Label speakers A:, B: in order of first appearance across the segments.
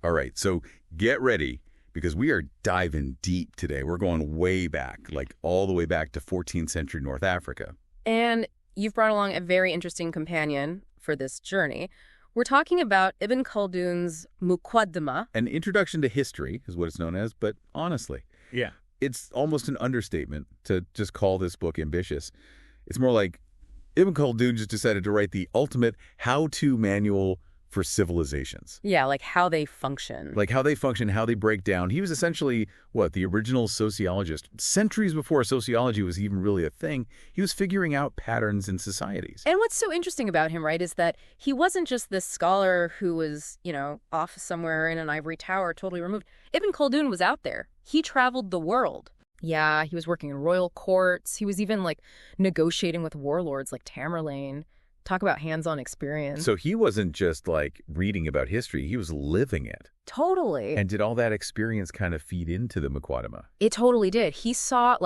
A: All right, so get ready because we are diving deep today. We're going way back, like all the way back to 14th century North Africa.
B: And you've brought along a very interesting companion for this journey. We're talking about Ibn Khaldun's Muqaddimah.
A: An introduction to history is what it's known as, but honestly,
C: Yeah.
A: it's almost an understatement to just call this book ambitious. It's more like Ibn Khaldun just decided to write the ultimate how-to manual for civilizations.
B: Yeah, like how they function.
A: Like how they function, how they break down. He was essentially, the original sociologist. Centuries before sociology was even really a thing, he was figuring out patterns in societies.
B: And what's so interesting about him, right, is that he wasn't just this scholar who was, off somewhere in an ivory tower, totally removed. Ibn Khaldun was out there. He traveled the world. Yeah, he was working in royal courts. He was even, negotiating with warlords like Tamerlane. Talk about hands-on experience.
A: So he wasn't just, reading about history. He was living it.
B: Totally.
A: And did all that experience kind of feed into the Muqaddimah?
B: It totally did. He saw,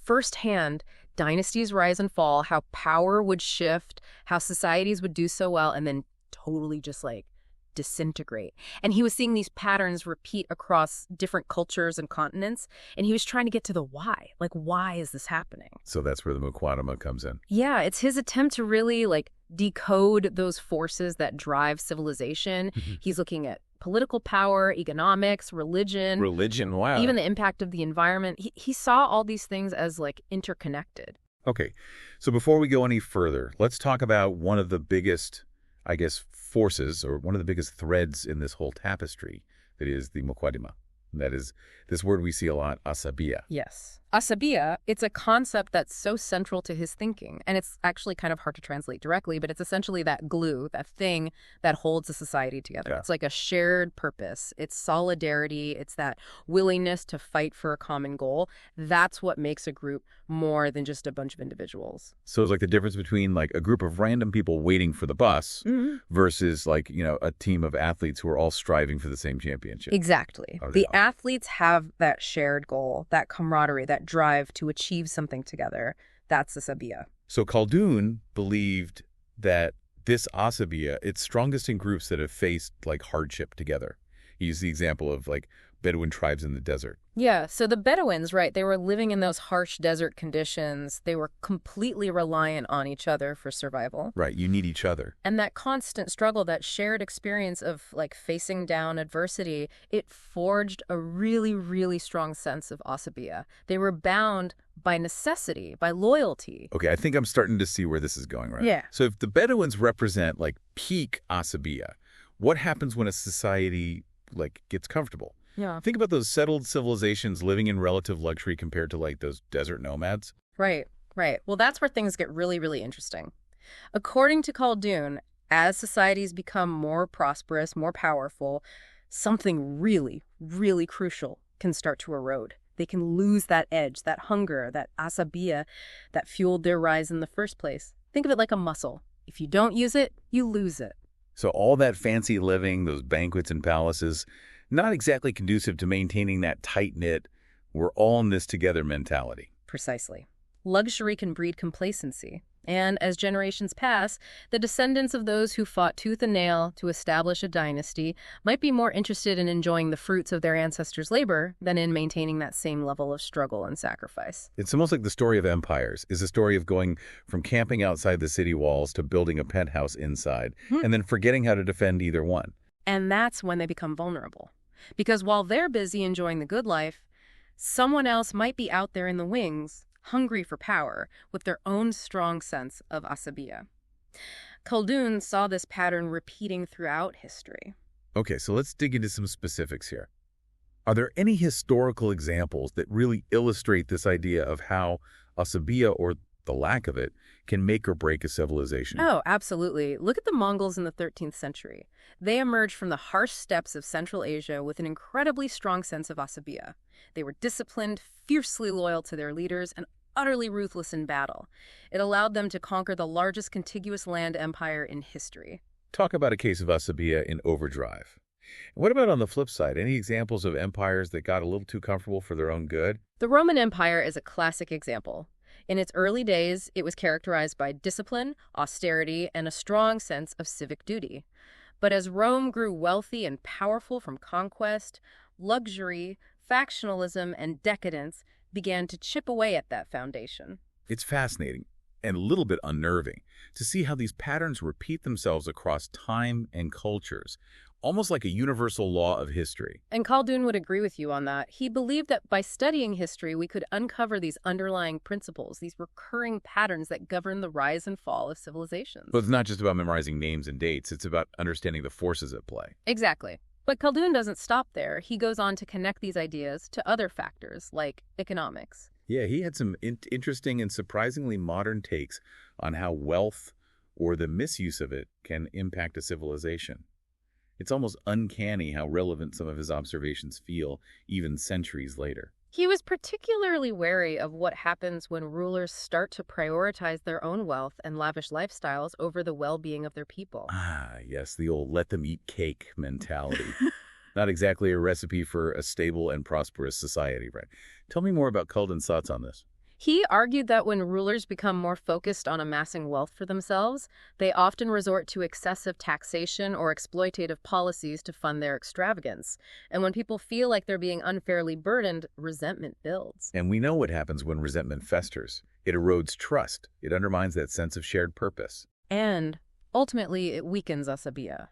B: firsthand dynasties rise and fall, how power would shift, how societies would do so well, and then totally just, disintegrate. And he was seeing these patterns repeat across different cultures and continents, and he was trying to get to the why. Why is this happening?
A: So that's where the Muqaddimah comes in.
B: Yeah, it's his attempt to really, decode those forces that drive civilization. He's looking at political power, economics, religion.
C: Religion, wow.
B: Even the impact of the environment. He saw all these things as, interconnected.
A: Okay, so before we go any further, let's talk about one of the biggest, forces, or one of the biggest threads in this whole tapestry, that is the Muqaddimah. That is this word we see a lot, Asabiyyah.
B: Yes. Asabiyyah, it's a concept that's so central to his thinking, and it's actually kind of hard to translate directly, but it's essentially that glue, that thing that holds a society together.
A: Yeah.
B: It's like a shared purpose. It's solidarity. It's that willingness to fight for a common goal. That's what makes a group more than just a bunch of individuals.
A: So it's like the difference between a group of random people waiting for the bus versus a team of athletes who are all striving for the same championship.
B: Exactly. The athletes have that shared goal, that camaraderie, that drive to achieve something together. That's Asabiyyah.
A: So Khaldun believed that this Asabiyyah, it's strongest in groups that have faced hardship together. He used the example of Bedouin tribes in the desert.
B: Yeah, so the Bedouins, right, they were living in those harsh desert conditions. They were completely reliant on each other for survival.
A: Right, you need each other.
B: And that constant struggle, that shared experience of facing down adversity, it forged a really, really strong sense of Asabiyyah. They were bound by necessity, by loyalty.
A: Okay, I think I'm starting to see where this is going, right?
B: Yeah.
A: So if the Bedouins represent peak Asabiyyah, what happens when a society gets comfortable?
B: Yeah.
A: Think about those settled civilizations living in relative luxury compared to those desert nomads.
B: Right. Well, that's where things get really, really interesting. According to Khaldun, as societies become more prosperous, more powerful, something really, really crucial can start to erode. They can lose that edge, that hunger, that asabiyyah that fueled their rise in the first place. Think of it like a muscle. If you don't use it, you lose it.
A: So all that fancy living, those banquets and palaces, not exactly conducive to maintaining that tight-knit, we're all in this together mentality.
B: Precisely. Luxury can breed complacency. And as generations pass, the descendants of those who fought tooth and nail to establish a dynasty might be more interested in enjoying the fruits of their ancestors' labor than in maintaining that same level of struggle and sacrifice.
A: It's almost like the story of empires is a story of going from camping outside the city walls to building a penthouse inside, and then forgetting how to defend either one.
B: And that's when they become vulnerable. Because while they're busy enjoying the good life, someone else might be out there in the wings, hungry for power, with their own strong sense of asabiyyah. Khaldun saw this pattern repeating throughout history.
A: Okay, so let's dig into some specifics here. Are there any historical examples that really illustrate this idea of how asabiyyah, or the lack of it, can make or break a civilization?
B: Oh, absolutely. Look at the Mongols in the 13th century. They emerged from the harsh steppes of Central Asia with an incredibly strong sense of asabiyyah. They were disciplined, fiercely loyal to their leaders, and utterly ruthless in battle. It allowed them to conquer the largest contiguous land empire in history.
A: Talk about a case of asabiyyah in overdrive. What about on the flip side? Any examples of empires that got a little too comfortable for their own good?
B: The Roman Empire is a classic example. In its early days, it was characterized by discipline, austerity, and a strong sense of civic duty. But as Rome grew wealthy and powerful from conquest, luxury, factionalism, and decadence began to chip away at that foundation.
A: It's fascinating and a little bit unnerving to see how these patterns repeat themselves across time and cultures, almost like a universal law of history.
B: And Khaldun would agree with you on that. He believed that by studying history, we could uncover these underlying principles, these recurring patterns that govern the rise and fall of civilizations.
A: But it's not just about memorizing names and dates. It's about understanding the forces at play.
B: Exactly. But Khaldun doesn't stop there. He goes on to connect these ideas to other factors, like economics.
A: Yeah, he had some interesting and surprisingly modern takes on how wealth or the misuse of it can impact a civilization. It's almost uncanny how relevant some of his observations feel, even centuries later.
B: He was particularly wary of what happens when rulers start to prioritize their own wealth and lavish lifestyles over the well-being of their people.
A: Ah, yes, the old let them eat cake mentality. Not exactly a recipe for a stable and prosperous society, right? Tell me more about Khaldun's thoughts on this.
B: He argued that when rulers become more focused on amassing wealth for themselves, they often resort to excessive taxation or exploitative policies to fund their extravagance. And when people feel like they're being unfairly burdened, resentment builds.
A: And we know what happens when resentment festers. It erodes trust. It undermines that sense of shared purpose.
B: And ultimately, it weakens Asabiyyah.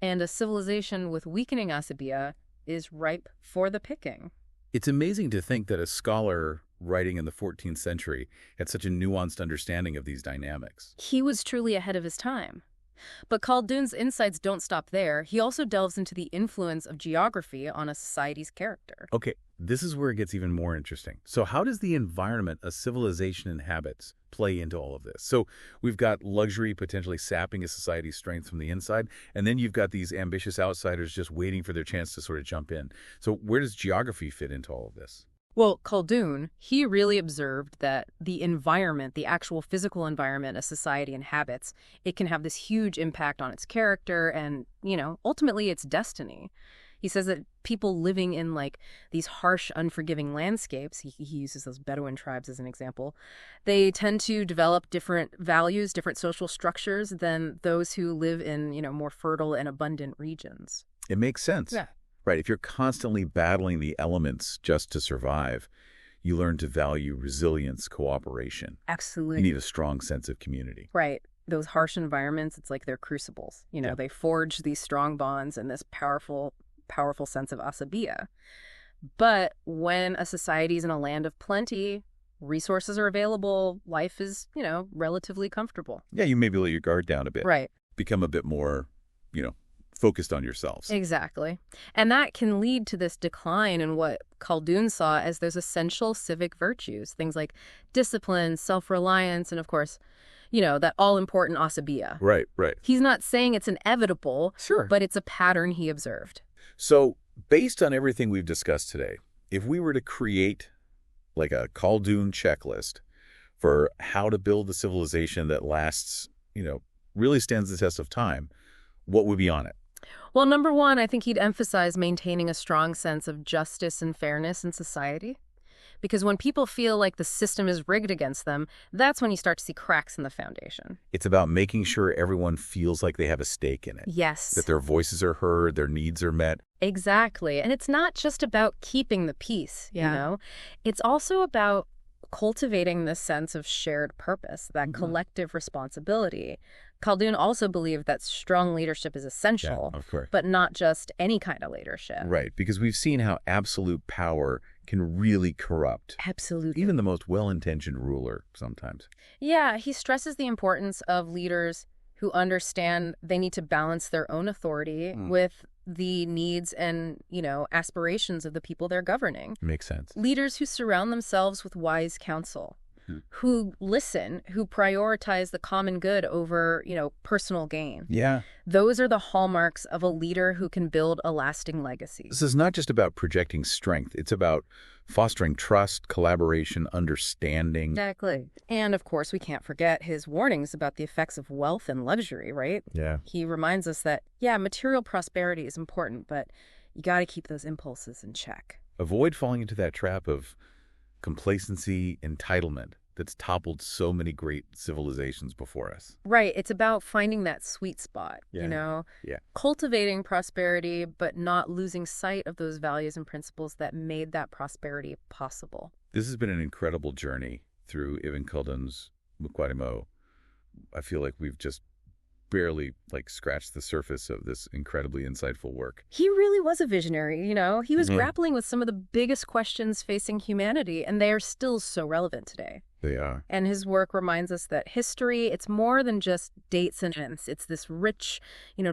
B: And a civilization with weakening Asabiyyah is ripe for the picking.
A: It's amazing to think that a scholar writing in the 14th century had such a nuanced understanding of these dynamics.
B: He was truly ahead of his time. But Khaldun's insights don't stop there. He also delves into the influence of geography on a society's character.
A: Okay, this is where it gets even more interesting. So how does the environment a civilization inhabits play into all of this? So we've got luxury potentially sapping a society's strength from the inside, and then you've got these ambitious outsiders just waiting for their chance to sort of jump in. So where does geography fit into all of this?
B: Well, Khaldun, he really observed that the environment, the actual physical environment a society inhabits, it can have this huge impact on its character and, ultimately its destiny. He says that people living in these harsh, unforgiving landscapes, he uses those Bedouin tribes as an example, they tend to develop different values, different social structures than those who live in, more fertile and abundant regions.
A: It makes sense.
B: Yeah.
A: Right. If you're constantly battling the elements just to survive, you learn to value resilience, cooperation.
B: Absolutely.
A: You need a strong sense of community.
B: Right. Those harsh environments, it's like they're crucibles. They forge these strong bonds and this powerful sense of Asabiyyah. But when a society is in a land of plenty, resources are available, life is, relatively comfortable.
A: Yeah, you maybe let your guard down a bit.
B: Right.
A: Become a bit more, focused on yourselves.
B: Exactly. And that can lead to this decline in what Khaldun saw as those essential civic virtues, things like discipline, self-reliance, and of course, that all-important Asabiyyah.
A: Right, right.
B: He's not saying it's inevitable,
A: Sure.
B: But it's a pattern he observed.
A: So based on everything we've discussed today, if we were to create like a Khaldun checklist for how to build a civilization that lasts, really stands the test of time, what would be on it?
B: Well, number one, I think he'd emphasize maintaining a strong sense of justice and fairness in society. Because when people feel like the system is rigged against them, that's when you start to see cracks in the foundation.
A: It's about making sure everyone feels like they have a stake in it.
B: Yes.
A: That their voices are heard, their needs are met.
B: Exactly. And it's not just about keeping the peace, you know? It's also about cultivating this sense of shared purpose, that collective responsibility. Khaldun also believed that strong leadership is essential,
A: of course.
B: But not just any kind of leadership.
A: Right, because we've seen how absolute power can really corrupt.
B: Absolutely.
A: Even the most well-intentioned ruler sometimes.
B: Yeah, he stresses the importance of leaders who understand they need to balance their own authority with the needs and, aspirations of the people they're governing.
A: Makes sense.
B: Leaders who surround themselves with wise counsel, who listen, who prioritize the common good over, personal gain.
A: Yeah.
B: Those are the hallmarks of a leader who can build a lasting legacy.
A: This is not just about projecting strength. It's about fostering trust, collaboration, understanding.
B: Exactly. And, of course, we can't forget his warnings about the effects of wealth and luxury, right?
A: Yeah.
B: He reminds us that, material prosperity is important, but you got to keep those impulses in check.
A: Avoid falling into that trap of complacency, entitlement. that's toppled so many great civilizations before us.
B: Right. It's about finding that sweet spot,
A: Yeah.
B: cultivating prosperity, but not losing sight of those values and principles that made that prosperity possible.
A: This has been an incredible journey through Ibn Khaldun's Muqaddimah. I feel like we've just barely scratched the surface of this incredibly insightful work.
B: He really was a visionary, He was grappling with some of the biggest questions facing humanity, and they are still so relevant today.
A: They are.
B: And his work reminds us that history, it's more than just dates and events. It's this rich,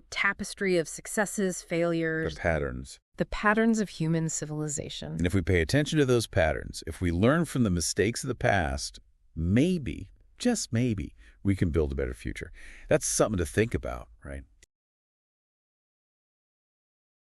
B: tapestry of successes, failures.
A: The patterns.
B: The patterns of human civilization.
A: And if we pay attention to those patterns, if we learn from the mistakes of the past, maybe, just maybe, we can build a better future. That's something to think about, right?